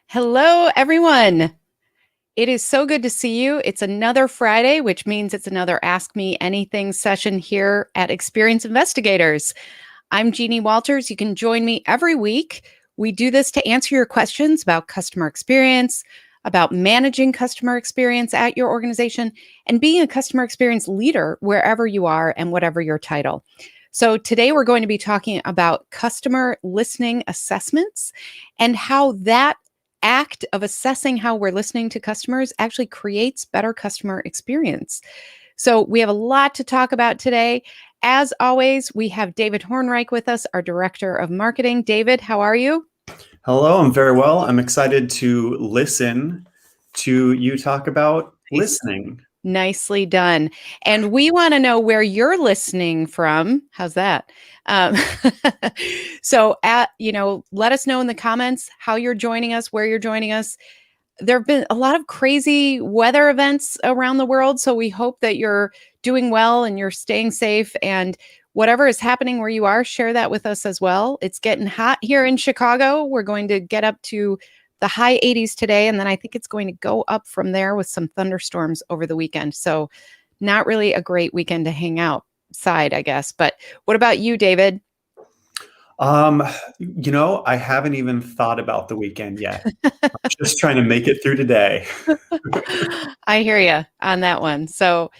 Hello, everyone. It is so good to see you. It's another Friday, which means it's another Ask Me Anything session here at Experience Investigators. I'm Jeannie Walters. You can join me every week. We do this to answer your questions about customer experience, about managing customer experience at your organization, and being a customer experience leader wherever you are and whatever your title. So, today we're going to be talking about customer listening assessments and how that act of assessing how we're listening to customers actually creates better customer experience. So, we have a lot to talk about today. As always, we have David Hornreich with us, our Director of Marketing. David, how are you? Hello, I'm very well. I'm excited to listen to you talk about Nice. listening. Nicely done. And we want to know where you're listening from. How's that? Um, let us know in the comments how you're joining us, where you're joining us. There have been a lot of crazy weather events around the world. So we hope that you're doing well and you're staying safe. And whatever is happening where you are, share that with us as well. It's getting hot here in Chicago. We're going to get up to the high 80s today. And then I think it's going to go up from there with some thunderstorms over the weekend. So, not really a great weekend to hang outside, I guess. But what about you, David? I haven't even thought about the weekend yet. I'm just trying to make it through today. I hear you on that one. So,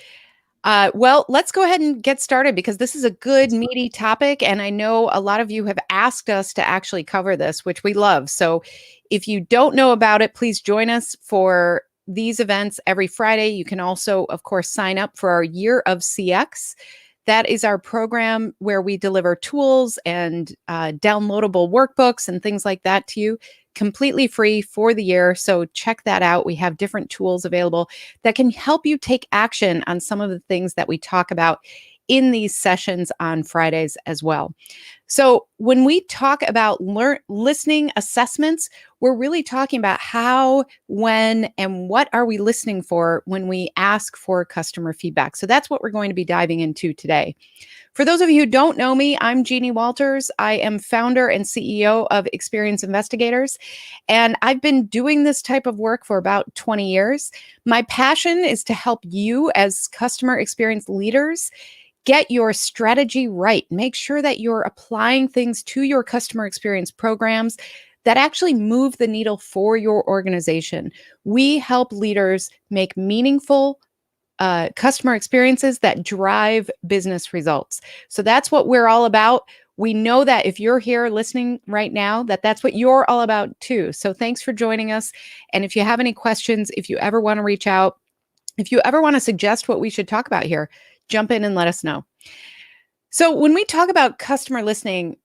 well, let's go ahead and get started because this is a good, meaty topic. And I know a lot of you have asked us to actually cover this, which we love. So if you don't know about it, please join us for these events every Friday. You can also, of course, sign up for our Year of CX. That is our program where we deliver tools and downloadable workbooks and things like that to you completely free for the year. So check that out. We have different tools available that can help you take action on some of the things that we talk about in these sessions on Fridays as well. So when we talk about listening assessments, we're really talking about how, when, and what are we listening for when we ask for customer feedback. So that's what we're going to be diving into today. For those of you who don't know me, I'm Jeannie Walters. I am founder and CEO of Experience Investigators, and I've been doing this type of work for about 20 years. My passion is to help you as customer experience leaders get your strategy right. Make sure that you're applying things to your customer experience programs that actually move the needle for your organization. We help leaders make meaningful customer experiences that drive business results. So that's what we're all about. We know that if you're here listening right now, that's what you're all about too. So thanks for joining us. And if you have any questions, if you ever want to reach out, if you ever want to suggest what we should talk about here, jump in and let us know. So when we talk about customer listening,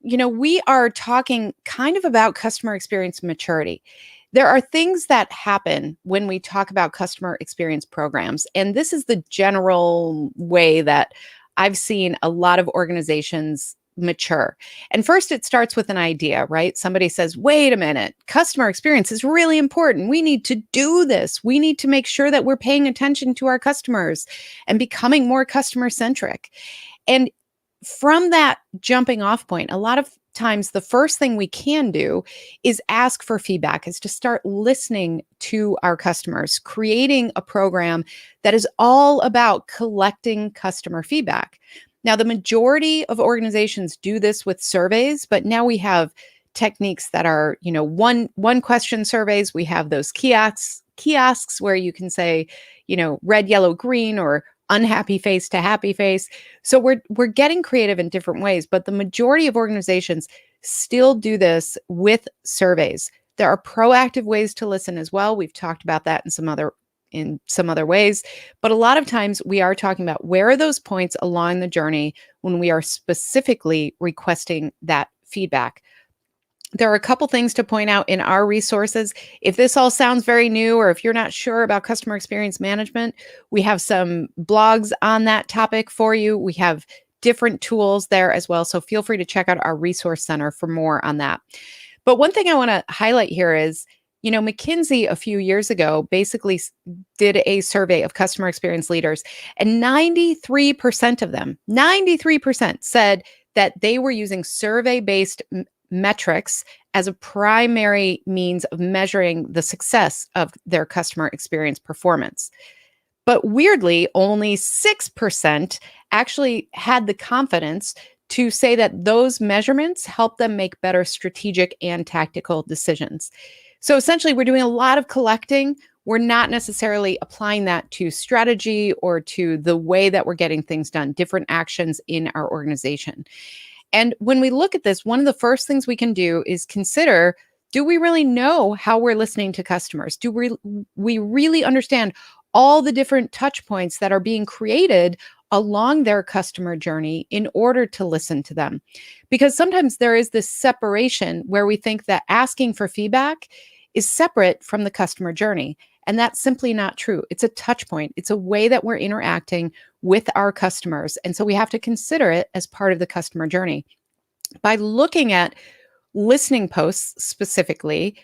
we are talking kind of about customer experience maturity. There are things that happen when we talk about customer experience programs. And this is the general way that I've seen a lot of organizations mature. And first, it starts with an idea, right? Somebody says, wait a minute, customer experience is really important. We need to do this. We need to make sure that we're paying attention to our customers and becoming more customer centric. And from that jumping off point, a lot of times the first thing we can do is ask for feedback, is to start listening to our customers, creating a program that is all about collecting customer feedback. Now, the majority of organizations do this with surveys, but now we have techniques that are, one question surveys. We have those kiosks where you can say, red, yellow, green, or unhappy face to happy face. So we're getting creative in different ways, but the majority of organizations still do this with surveys. There are proactive ways to listen as well. We've talked about that in some other ways, but a lot of times we are talking about where are those points along the journey when we are specifically requesting that feedback. There are a couple things to point out in our resources. If this all sounds very new, or if you're not sure about customer experience management, we have some blogs on that topic for you. We have different tools there as well. So feel free to check out our resource center for more on that. But one thing I want to highlight here is, McKinsey a few years ago basically did a survey of customer experience leaders, and 93% of them, 93% said that they were using survey-based metrics as a primary means of measuring the success of their customer experience performance. But weirdly, only 6% actually had the confidence to say that those measurements help them make better strategic and tactical decisions. So essentially, we're doing a lot of collecting. We're not necessarily applying that to strategy or to the way that we're getting things done, different actions in our organization. And when we look at this, one of the first things we can do is consider, do we really know how we're listening to customers? Do we really understand all the different touch points that are being created along their customer journey in order to listen to them? Because sometimes there is this separation where we think that asking for feedback is separate from the customer journey. And that's simply not true. It's a touch point, it's a way that we're interacting with our customers. And so we have to consider it as part of the customer journey. By looking at listening posts specifically,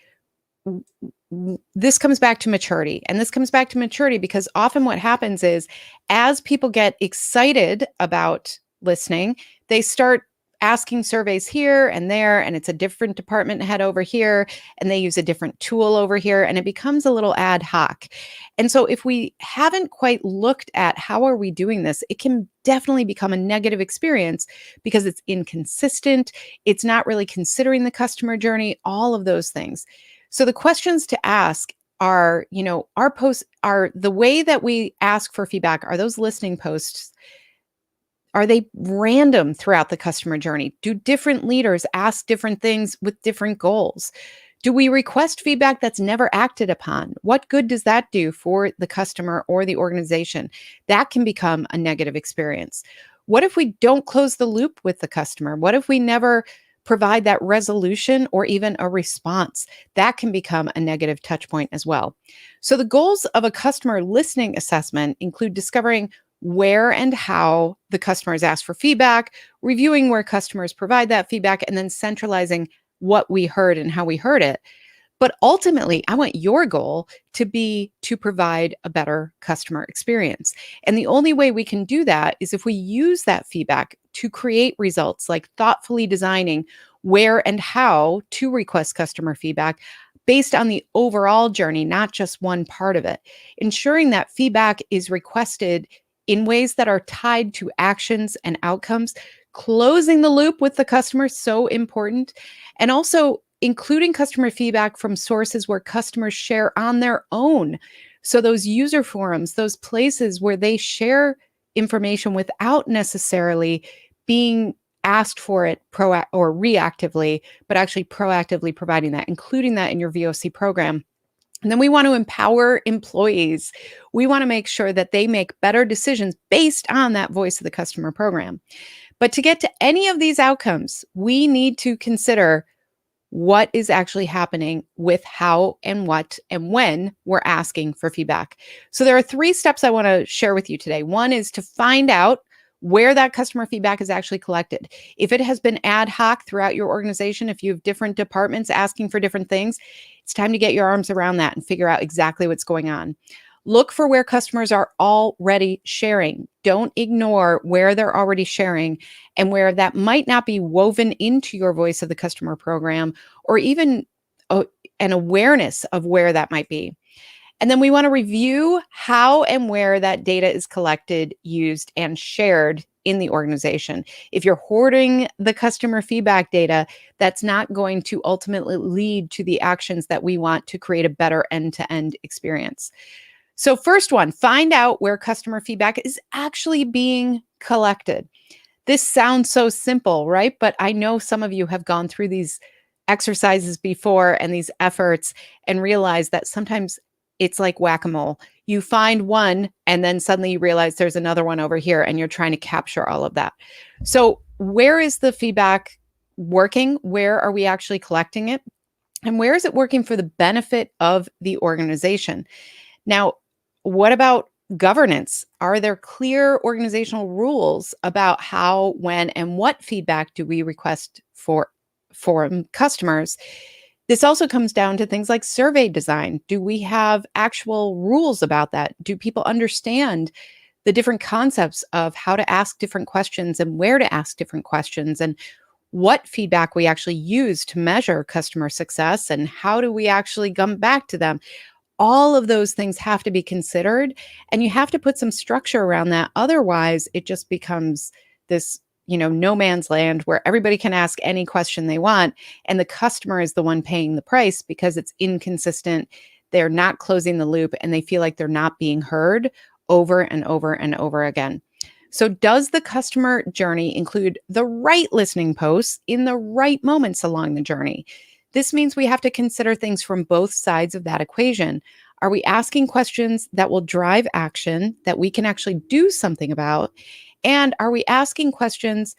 this comes back to maturity. And this comes back to maturity because often what happens is as people get excited about listening, they start asking surveys here and there, and it's a different department head over here, and they use a different tool over here, and it becomes a little ad hoc. And so if we haven't quite looked at how are we doing this, it can definitely become a negative experience because it's inconsistent, it's not really considering the customer journey, all of those things. So the questions to ask are, our posts are the way that we ask for feedback. Are those listening posts? Are they random throughout the customer journey? Do different leaders ask different things with different goals? Do we request feedback that's never acted upon? What good does that do for the customer or the organization? That can become a negative experience. What if we don't close the loop with the customer? What if we never provide that resolution or even a response? That can become a negative touch point as well. So the goals of a customer listening assessment include discovering where and how the customers ask for feedback, reviewing where customers provide that feedback, and then centralizing what we heard and how we heard it. But ultimately, I want your goal to be to provide a better customer experience. And the only way we can do that is if we use that feedback to create results, like thoughtfully designing where and how to request customer feedback based on the overall journey, not just one part of it. Ensuring that feedback is requested in ways that are tied to actions and outcomes, closing the loop with the customer, so important. And also including customer feedback from sources where customers share on their own. So those user forums, those places where they share information without necessarily being asked for it or reactively, but actually proactively providing that, including that in your VOC program. And then we want to empower employees. We want to make sure that they make better decisions based on that voice of the customer program. But to get to any of these outcomes, we need to consider what is actually happening with how and what and when we're asking for feedback. So there are 3 steps I want to share with you today. One is to find out where that customer feedback is actually collected. If it has been ad hoc throughout your organization, if you have different departments asking for different things, it's time to get your arms around that and figure out exactly what's going on. Look for where customers are already sharing. Don't ignore where they're already sharing and where that might not be woven into your voice of the customer program or even an awareness of where that might be. And then we want to review how and where that data is collected, used, and shared in the organization. If you're hoarding the customer feedback data, that's not going to ultimately lead to the actions that we want to create a better end-to-end experience. So first one, find out where customer feedback is actually being collected. This sounds so simple, right? But I know some of you have gone through these exercises before and these efforts and realize that sometimes it's like whack-a-mole. You find one and then suddenly you realize there's another one over here and you're trying to capture all of that. So where is the feedback working? Where are we actually collecting it? And where is it working for the benefit of the organization? Now, what about governance? Are there clear organizational rules about how, when, and what feedback do we request from customers? This also comes down to things like survey design. Do we have actual rules about that? Do people understand the different concepts of how to ask different questions and where to ask different questions and what feedback we actually use to measure customer success, and how do we actually come back to them. All of those things have to be considered, and you have to put some structure around that. Otherwise, it just becomes this, no man's land where everybody can ask any question they want, and the customer is the one paying the price because it's inconsistent. They're not closing the loop, and they feel like they're not being heard over and over and over again. So, does the customer journey include the right listening posts in the right moments along the journey? This means we have to consider things from both sides of that equation. Are we asking questions that will drive action that we can actually do something about? And are we asking questions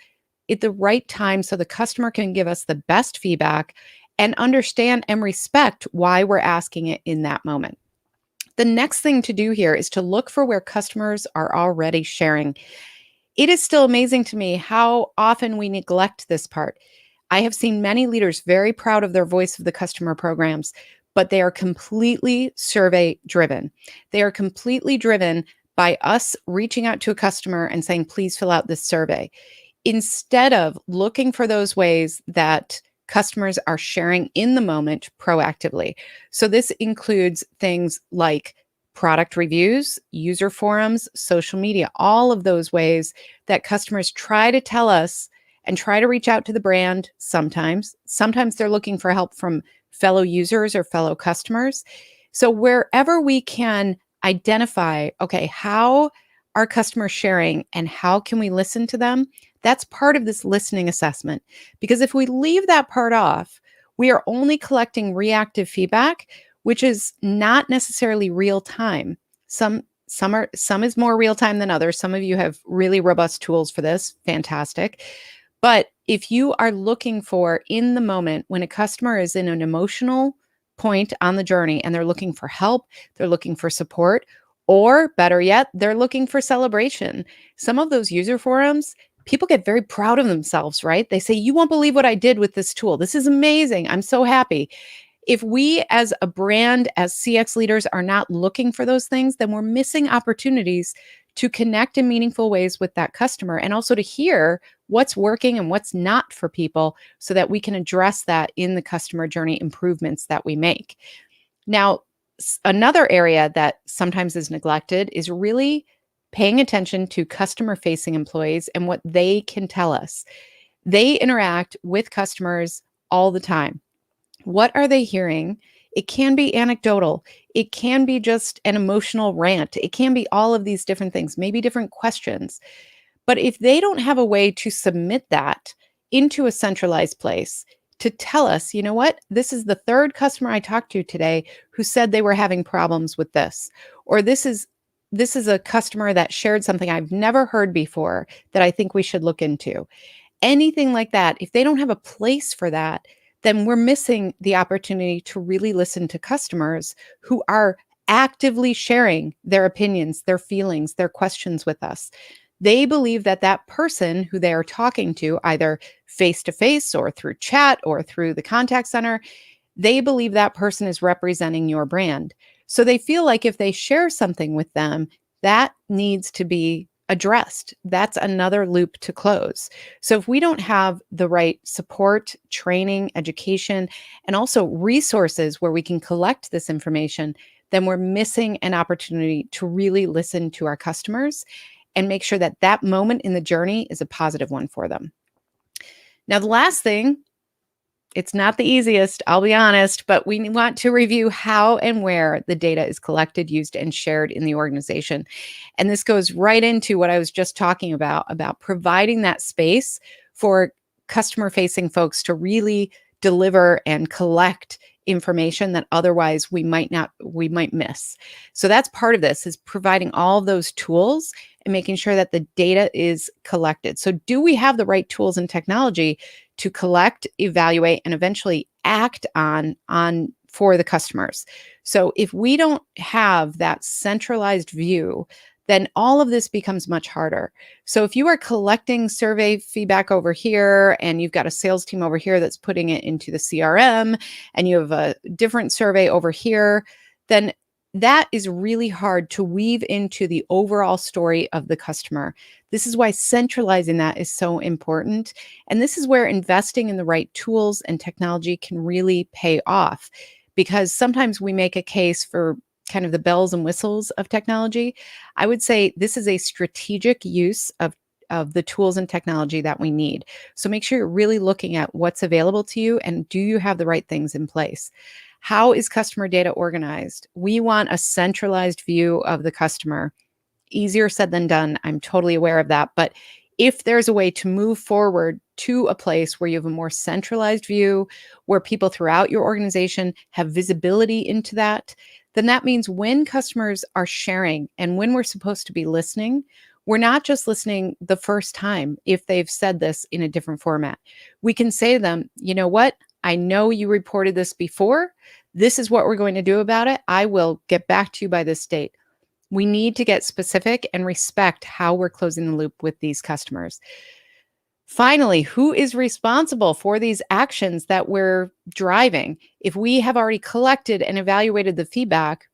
at the right time so the customer can give us the best feedback and understand and respect why we're asking it in that moment? The next thing to do here is to look for where customers are already sharing. It is still amazing to me how often we neglect this part. I have seen many leaders very proud of their voice of the customer programs, but they are completely survey driven. They are completely driven by us reaching out to a customer and saying, please fill out this survey, instead of looking for those ways that customers are sharing in the moment proactively. So this includes things like product reviews, user forums, social media, all of those ways that customers try to tell us and try to reach out to the brand sometimes. Sometimes they're looking for help from fellow users or fellow customers. So wherever we can identify, okay, how are customers sharing and how can we listen to them? That's part of this listening assessment. Because if we leave that part off, we are only collecting reactive feedback, which is not necessarily real time. Some is more real time than others. Some of you have really robust tools for this. Fantastic. But if you are looking for in the moment when a customer is in an emotional point on the journey and they're looking for help, they're looking for support, or better yet, they're looking for celebration. Some of those user forums, people get very proud of themselves, right? They say, you won't believe what I did with this tool. This is amazing. I'm so happy. If we as a brand, as CX leaders, are not looking for those things, then we're missing opportunities to connect in meaningful ways with that customer and also to hear what's working and what's not for people so that we can address that in the customer journey improvements that we make. Now, another area that sometimes is neglected is really paying attention to customer-facing employees and what they can tell us. They interact with customers all the time. What are they hearing? It can be anecdotal. It can be just an emotional rant. It can be all of these different things, maybe different questions. But if they don't have a way to submit that into a centralized place to tell us, you know what, this is the third customer I talked to today who said they were having problems with this, or this is a customer that shared something I've never heard before that I think we should look into. Anything like that, if they don't have a place for that, then we're missing the opportunity to really listen to customers who are actively sharing their opinions, their feelings, their questions with us. They believe that that person who they are talking to, either face to face or through chat or through the contact center, they believe that person is representing your brand. So they feel like if they share something with them, that needs to be addressed. That's another loop to close. So if we don't have the right support, training, education, and also resources where we can collect this information, then we're missing an opportunity to really listen to our customers and make sure that that moment in the journey is a positive one for them. Now, the last thing, it's not the easiest, I'll be honest, but we want to review how and where the data is collected, used, and shared in the organization. And this goes right into what I was just talking about providing that space for customer-facing folks to really deliver and collect information that otherwise we might miss. So that's part of this, is providing all those tools and making sure that the data is collected. So do we have the right tools and technology to collect, evaluate, and eventually act on for the customers? So if we don't have that centralized view, then all of this becomes much harder. So if you are collecting survey feedback over here and you've got a sales team over here that's putting it into the CRM and you have a different survey over here, then that is really hard to weave into the overall story of the customer. This is why centralizing that is so important. And this is where investing in the right tools and technology can really pay off, because sometimes we make a case for kind of the bells and whistles of technology. I would say this is a strategic use of the tools and technology that we need. So make sure you're really looking at what's available to you and do you have the right things in place. How is customer data organized? We want a centralized view of the customer. Easier said than done. I'm totally aware of that. But if there's a way to move forward to a place where you have a more centralized view, where people throughout your organization have visibility into that, then that means when customers are sharing and when we're supposed to be listening, we're not just listening the first time if they've said this in a different format. We can say to them, you know what? I know you reported this before. This is what we're going to do about it. I will get back to you by this date. We need to get specific and respect how we're closing the loop with these customers. Finally, who is responsible for these actions that we're driving? If we have already collected and evaluated the feedback,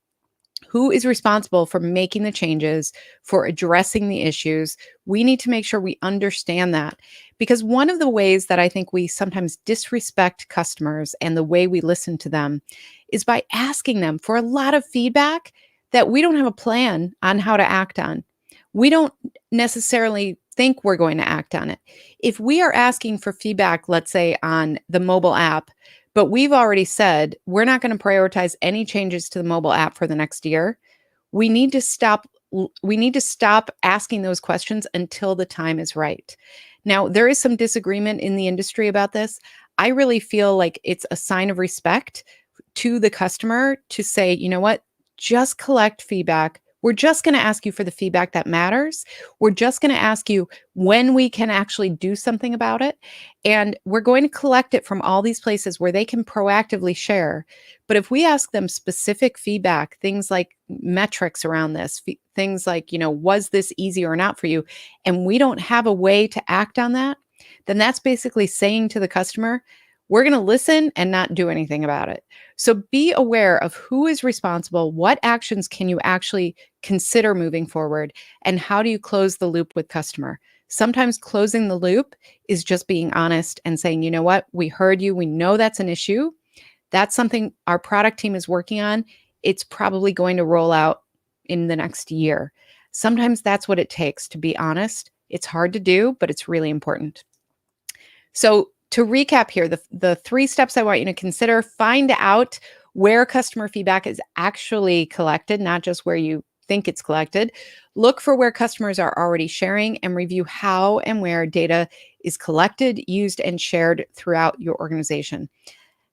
who is responsible for making the changes, for addressing the issues? We need to make sure we understand that, because one of the ways that I think we sometimes disrespect customers and the way we listen to them is by asking them for a lot of feedback that we don't have a plan on how to act on. We don't necessarily think we're going to act on it. If we are asking for feedback, let's say on the mobile app, but we've already said we're not going to prioritize any changes to the mobile app for the next year, we need to stop asking those questions until the time is right. Now, there is some disagreement in the industry about this. I really feel like it's a sign of respect to the customer to say, you know what, just collect feedback. We're just going to ask you for the feedback that matters. We're just going to ask you when we can actually do something about it. And we're going to collect it from all these places where they can proactively share. But if we ask them specific feedback, things like metrics around this, things like, was this easy or not for you? And we don't have a way to act on that, then that's basically saying to the customer, we're going to listen and not do anything about it. So be aware of who is responsible, what actions can you actually consider moving forward, and how do you close the loop with customer. Sometimes closing the loop is just being honest and saying, you know what, we heard you, we know that's an issue. That's something our product team is working on. It's probably going to roll out in the next year. Sometimes that's what it takes, to be honest. It's hard to do, but it's really important. So to recap here, the 3 steps I want you to consider: find out where customer feedback is actually collected, not just where you think it's collected. Look for where customers are already sharing and review how and where data is collected, used, and shared throughout your organization.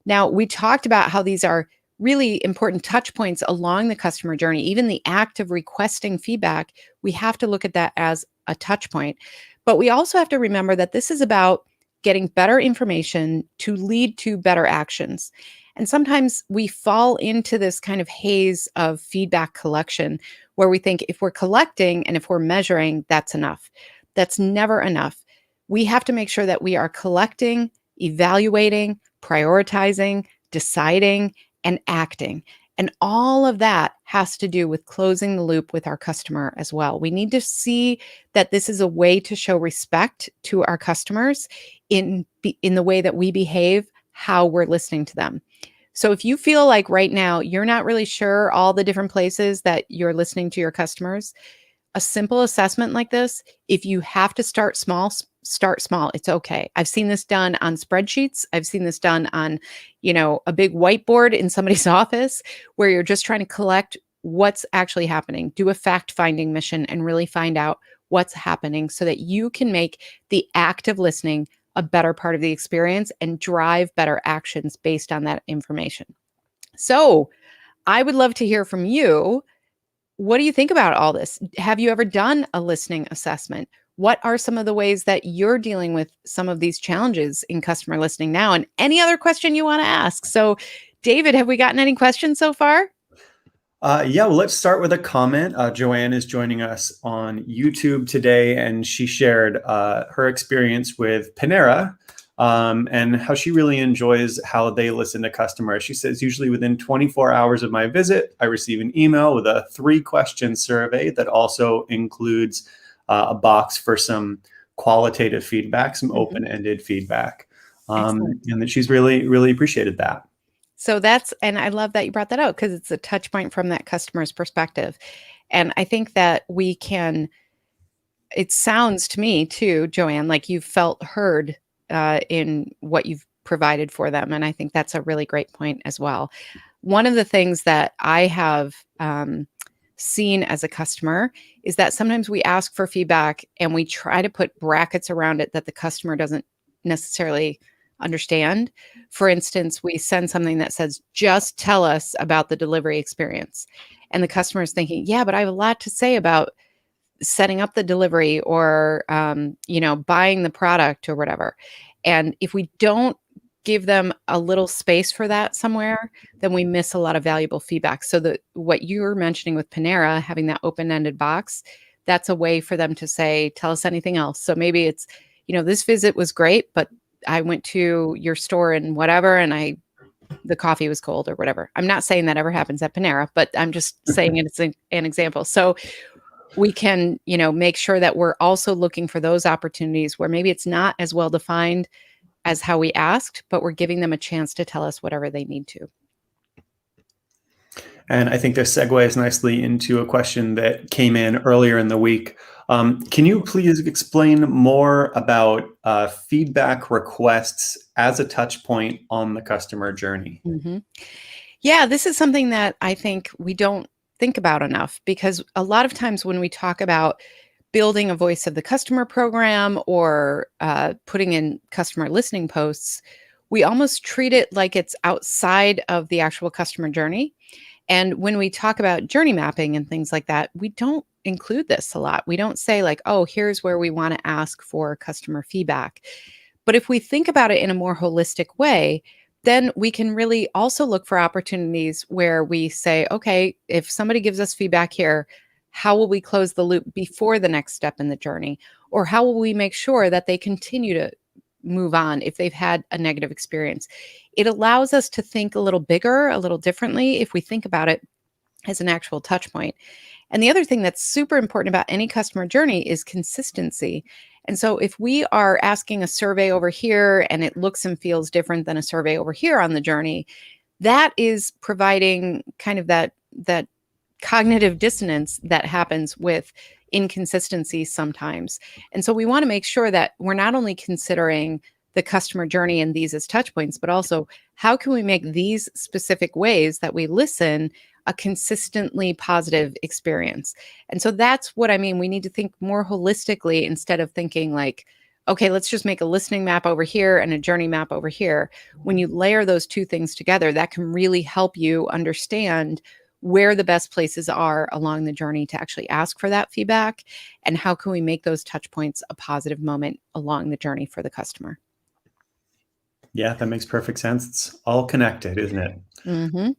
Now, we talked about how these are really important touch points along the customer journey. Even the act of requesting feedback, we have to look at that as a touch point. But we also have to remember that this is about getting better information to lead to better actions. And sometimes we fall into this kind of haze of feedback collection where we think if we're collecting and if we're measuring, that's enough. That's never enough. We have to make sure that we are collecting, evaluating, prioritizing, deciding, and acting. And all of that has to do with closing the loop with our customer as well. We need to see that this is a way to show respect to our customers in the way that we behave, how we're listening to them. So if you feel like right now you're not really sure all the different places that you're listening to your customers, a simple assessment like this, if you have to start small, start small. It's okay. I've seen this done on spreadsheets. I've seen this done on, a big whiteboard in somebody's office where you're just trying to collect what's actually happening. Do a fact-finding mission and really find out what's happening so that you can make the act of listening a better part of the experience and drive better actions based on that information. So I would love to hear from you. What do you think about all this? Have you ever done a listening assessment? What are some of the ways that you're dealing with some of these challenges in customer listening now? And any other question you want to ask. So, David, have we gotten any questions so far? Yeah, well, let's start with a comment. Joanne is joining us on YouTube today, and she shared her experience with Panera and how she really enjoys how they listen to customers. She says, usually within 24 hours of my visit, I receive an email with a 3-question survey that also includes a box for some qualitative feedback, some open-ended feedback. Excellent. And that she's really, really appreciated that. So and I love that you brought that out because it's a touch point from that customer's perspective. And I think that it sounds to me too, Joanne, like you've felt heard in what you've provided for them. And I think that's a really great point as well. One of the things that I have seen as a customer is that sometimes we ask for feedback and we try to put brackets around it that the customer doesn't necessarily understand. For instance, we send something that says, just tell us about the delivery experience. And the customer is thinking, yeah, but I have a lot to say about setting up the delivery or, buying the product or whatever. And if we don't give them a little space for that somewhere, then we miss a lot of valuable feedback. So what you were mentioning with Panera, having that open-ended box, that's a way for them to say, tell us anything else. So maybe it's, this visit was great, but I went to your store and whatever, and the coffee was cold or whatever. I'm not saying that ever happens at Panera, but I'm just saying it's an example. So we can, make sure that we're also looking for those opportunities where maybe it's not as well defined as how we asked, but we're giving them a chance to tell us whatever they need to. And I think this segues nicely into a question that came in earlier in the week. Can you please explain more about feedback requests as a touch point on the customer journey? Mm-hmm. Yeah, this is something that I think we don't think about enough, because a lot of times when we talk about building a voice of the customer program or putting in customer listening posts, we almost treat it like it's outside of the actual customer journey. And when we talk about journey mapping and things like that, we don't include this a lot. We don't say like, oh, here's where we want to ask for customer feedback. But if we think about it in a more holistic way, then we can really also look for opportunities where we say, okay, if somebody gives us feedback here, how will we close the loop before the next step in the journey? Or how will we make sure that they continue to move on if they've had a negative experience? It allows us to think a little bigger, a little differently if we think about it as an actual touch point. And the other thing that's super important about any customer journey is consistency. And so if we are asking a survey over here and it looks and feels different than a survey over here on the journey, that is providing kind of that cognitive dissonance that happens with inconsistency sometimes. And so we want to make sure that we're not only considering the customer journey and these as touch points, but also how can we make these specific ways that we listen a consistently positive experience. And so that's what I mean. We need to think more holistically instead of thinking like, okay, let's just make a listening map over here and a journey map over here. When you layer those two things together, that can really help you understand where the best places are along the journey to actually ask for that feedback, and how can we make those touch points a positive moment along the journey for the customer. Yeah, that makes perfect sense. It's all connected, isn't it? Mm-hmm.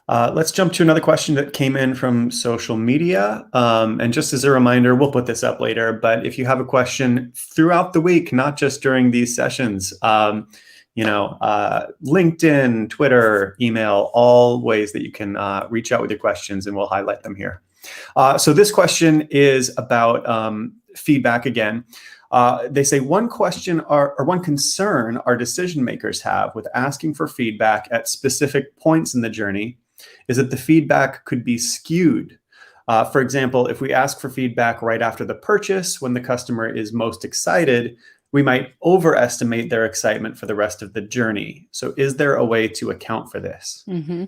Let's jump to another question that came in from social media. And just as a reminder, we'll put this up later, but if you have a question throughout the week, not just during these sessions, LinkedIn, Twitter, email, all ways that you can reach out with your questions, and we'll highlight them here. So this question is about feedback again. They say one question or one concern our decision makers have with asking for feedback at specific points in the journey is that the feedback could be skewed. For example, if we ask for feedback right after the purchase, when the customer is most excited, we might overestimate their excitement for the rest of the journey. So is there a way to account for this? Mm-hmm.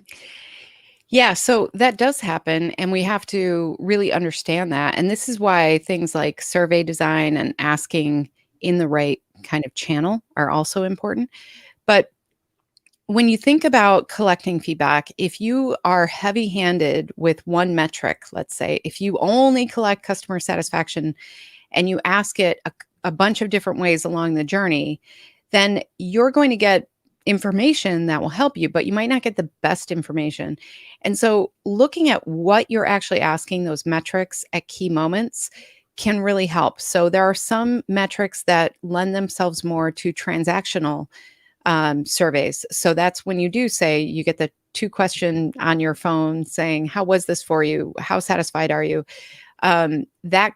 Yeah, so that does happen, and we have to really understand that. And this is why things like survey design and asking in the right kind of channel are also important. But when you think about collecting feedback, if you are heavy-handed with one metric, let's say, if you only collect customer satisfaction and you ask it a bunch of different ways along the journey, then you're going to get information that will help you, but you might not get the best information. And so looking at what you're actually asking, those metrics at key moments, can really help. So there are some metrics that lend themselves more to transactional surveys. So that's when you do say you get the 2 question on your phone saying, "How was this for you? How satisfied are you?" That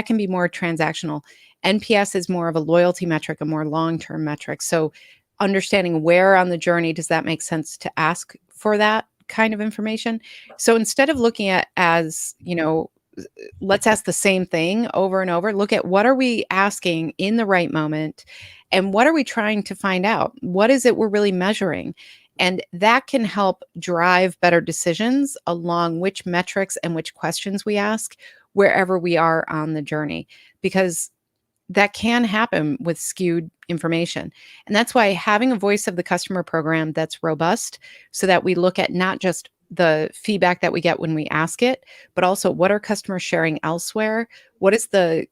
can be more transactional. NPS is more of a loyalty metric, a more long-term metric. So understanding where on the journey does that make sense to ask for that kind of information. So instead of looking at as, let's ask the same thing over and over, look at what are we asking in the right moment and what are we trying to find out? What is it we're really measuring? And that can help drive better decisions along which metrics and which questions we ask wherever we are on the journey, because that can happen with skewed information. And that's why having a voice of the customer program that's robust, so that we look at not just the feedback that we get when we ask it, but also what are customers sharing elsewhere? What is the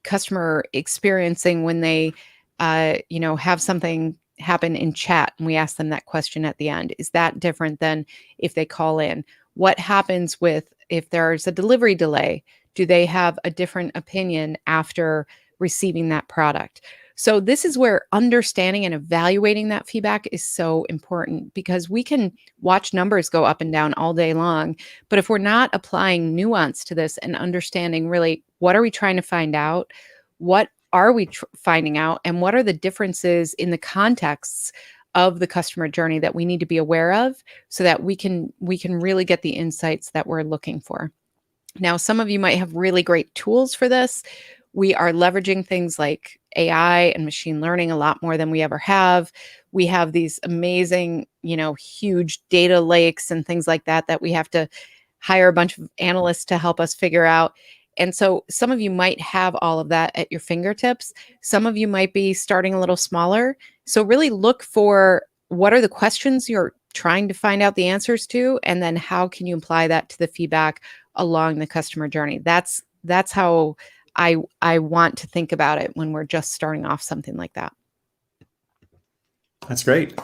customer experiencing when they have something happen in chat and we ask them that question at the end? Is that different than if they call in? What happens with if there's a delivery delay? Do they have a different opinion after receiving that product? So this is where understanding and evaluating that feedback is so important, because we can watch numbers go up and down all day long, but if we're not applying nuance to this and understanding really what are we trying to find out, what are we finding out, and what are the differences in the contexts of the customer journey that we need to be aware of, so that we can really get the insights that we're looking for. Now, some of you might have really great tools for this. We are leveraging things like AI and machine learning a lot more than we ever have. We have these amazing, huge data lakes and things like that that we have to hire a bunch of analysts to help us figure out. And so some of you might have all of that at your fingertips. Some of you might be starting a little smaller. So really look for what are the questions you're trying to find out the answers to, and then how can you apply that to the feedback along the customer journey. That's how I want to think about it when we're just starting off something like that. That's great.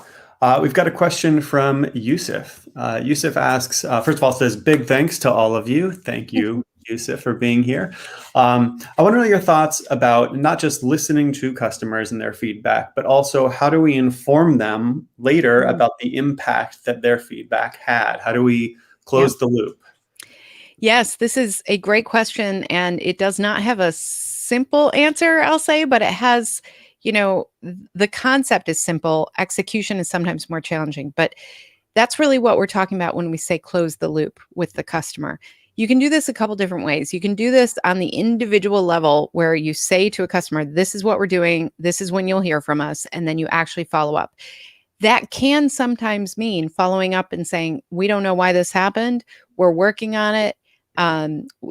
We've got a question from Yusuf. Yusuf asks, first of all, says, big thanks to all of you. Thank you, Yusuf, for being here. I want to know your thoughts about not just listening to customers and their feedback, but also how do we inform them later about the impact that their feedback had? How do we close the loop? Yes, this is a great question, and it does not have a simple answer, I'll say, but it has, the concept is simple. Execution is sometimes more challenging, but that's really what we're talking about when we say close the loop with the customer. You can do this a couple different ways. You can do this on the individual level where you say to a customer, this is what we're doing, this is when you'll hear from us, and then you actually follow up. That can sometimes mean following up and saying, we don't know why this happened, we're working on it.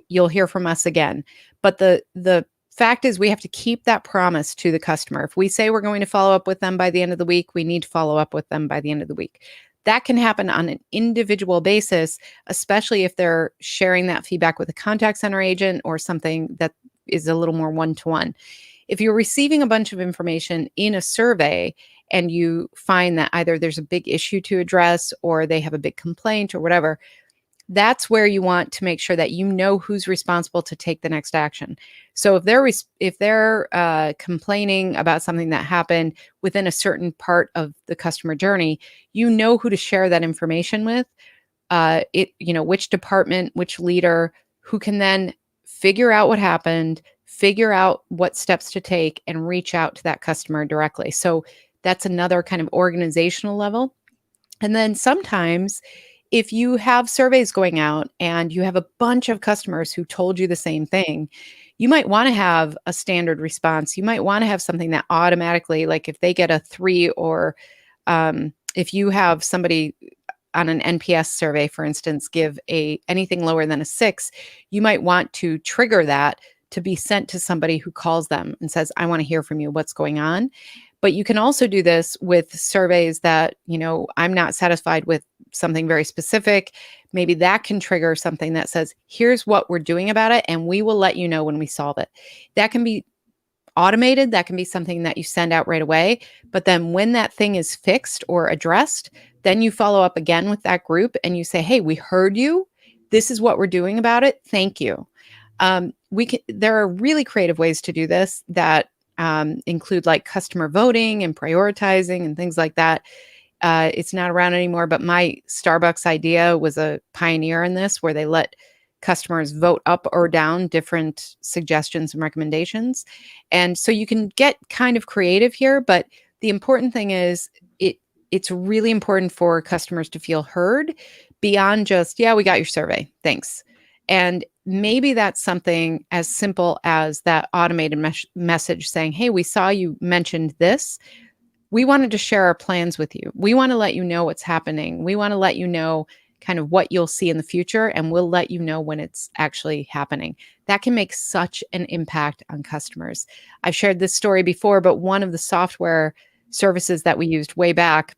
You'll hear from us again. But the fact is, we have to keep that promise to the customer. If we say we're going to follow up with them by the end of the week, we need to follow up with them by the end of the week. That can happen on an individual basis, especially if they're sharing that feedback with a contact center agent or something that is a little more one-to-one. If you're receiving a bunch of information in a survey and you find that either there's a big issue to address or they have a big complaint or whatever, that's where you want to make sure that you know who's responsible to take the next action. So if they're complaining about something that happened within a certain part of the customer journey, you know who to share that information with. Which department, which leader, who can then figure out what happened, figure out what steps to take, and reach out to that customer directly. So that's another kind of organizational level. And then sometimes if you have surveys going out and you have a bunch of customers who told you the same thing, you might want to have a standard response. You might want to have something that automatically, like if they get a 3, or if you have somebody on an NPS survey, for instance, give anything lower than a 6, you might want to trigger that to be sent to somebody who calls them and says, I want to hear from you. What's going on? But you can also do this with surveys that, I'm not satisfied with something very specific. Maybe that can trigger something that says, here's what we're doing about it, and we will let you know when we solve it. That can be automated. That can be something that you send out right away. But then when that thing is fixed or addressed, then you follow up again with that group and you say, hey, we heard you. This is what we're doing about it. Thank you. there are really creative ways to do this that include like customer voting and prioritizing and things like that. It's not around anymore, but my Starbucks idea was a pioneer in this, where they let customers vote up or down different suggestions and recommendations. And so you can get kind of creative here, but the important thing is it's really important for customers to feel heard beyond just, yeah, we got your survey, thanks. And maybe that's something as simple as that automated message saying, hey, we saw you mentioned this. We wanted to share our plans with you. We want to let you know what's happening. We want to let you know kind of what you'll see in the future, and we'll let you know when it's actually happening. That can make such an impact on customers. I've shared this story before, but one of the software services that we used way back,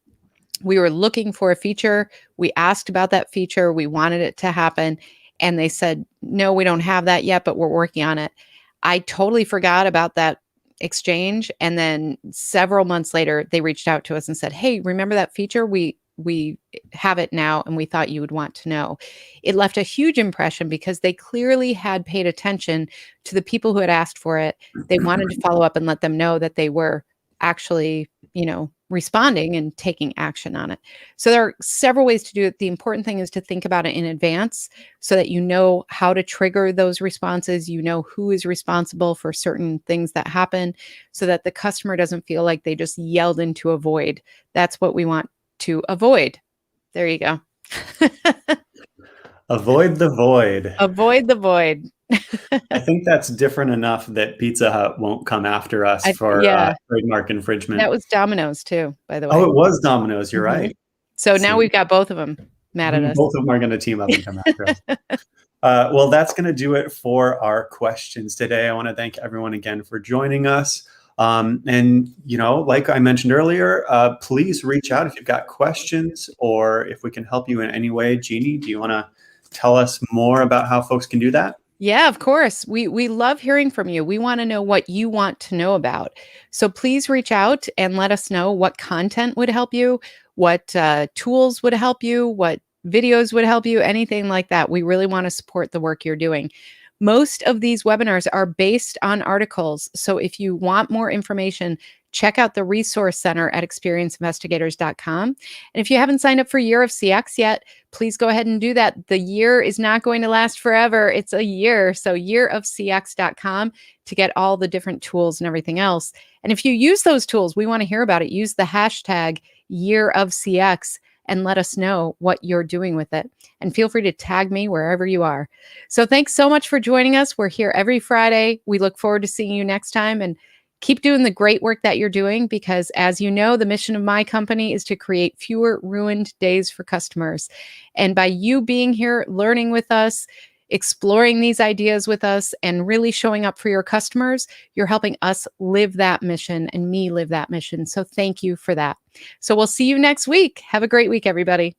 we were looking for a feature. We asked about that feature. We wanted it to happen. And they said, no, we don't have that yet, but we're working on it. I totally forgot about that exchange. And then several months later, they reached out to us and said, hey, remember that feature? We have it now, and we thought you would want to know. It left a huge impression because they clearly had paid attention to the people who had asked for it. They wanted to follow up and let them know that they were actually, responding and taking action on it. So there are several ways to do it. The important thing is to think about it in advance so that you know how to trigger those responses. You know who is responsible for certain things that happen, so that the customer doesn't feel like they just yelled into a void. That's what we want to avoid. There you go. Avoid the void. Avoid the void. I think that's different enough that Pizza Hut won't come after us for Yeah, trademark infringement. that was Domino's too, by the way. Oh, it was Domino's. You're Mhm. right. So See, now we've got both of them mad at us. both of them are going to team up and come after us. Well, that's going to do it for our questions today. I want to thank everyone again for joining us. And, like I mentioned earlier, please reach out if you've got questions or if we can help you in any way. Jeannie, do you want to tell us more about how folks can do that? Yeah, of course. We love hearing from you. We want to know what you want to know about. So please reach out and let us know what content would help you, what tools would help you, what videos would help you, anything like that. We really want to support the work you're doing. Most of these webinars are based on articles. So if you want more information, check out the resource center at experienceinvestigators.com. And if you haven't signed up for Year of CX yet, please go ahead and do that. The year is not going to last forever. It's a year. So yearofcx.com to get all the different tools and everything else. And if you use those tools, we want to hear about it. Use the hashtag yearofcx and let us know what you're doing with it. And feel free to tag me wherever you are. So thanks so much for joining us. We're here every Friday. We look forward to seeing you next time, and keep doing the great work that you're doing, because as you know, the mission of my company is to create fewer ruined days for customers. And by you being here, learning with us, exploring these ideas with us, and really showing up for your customers, you're helping us live that mission and me live that mission. So thank you for that. So we'll see you next week. Have a great week, everybody.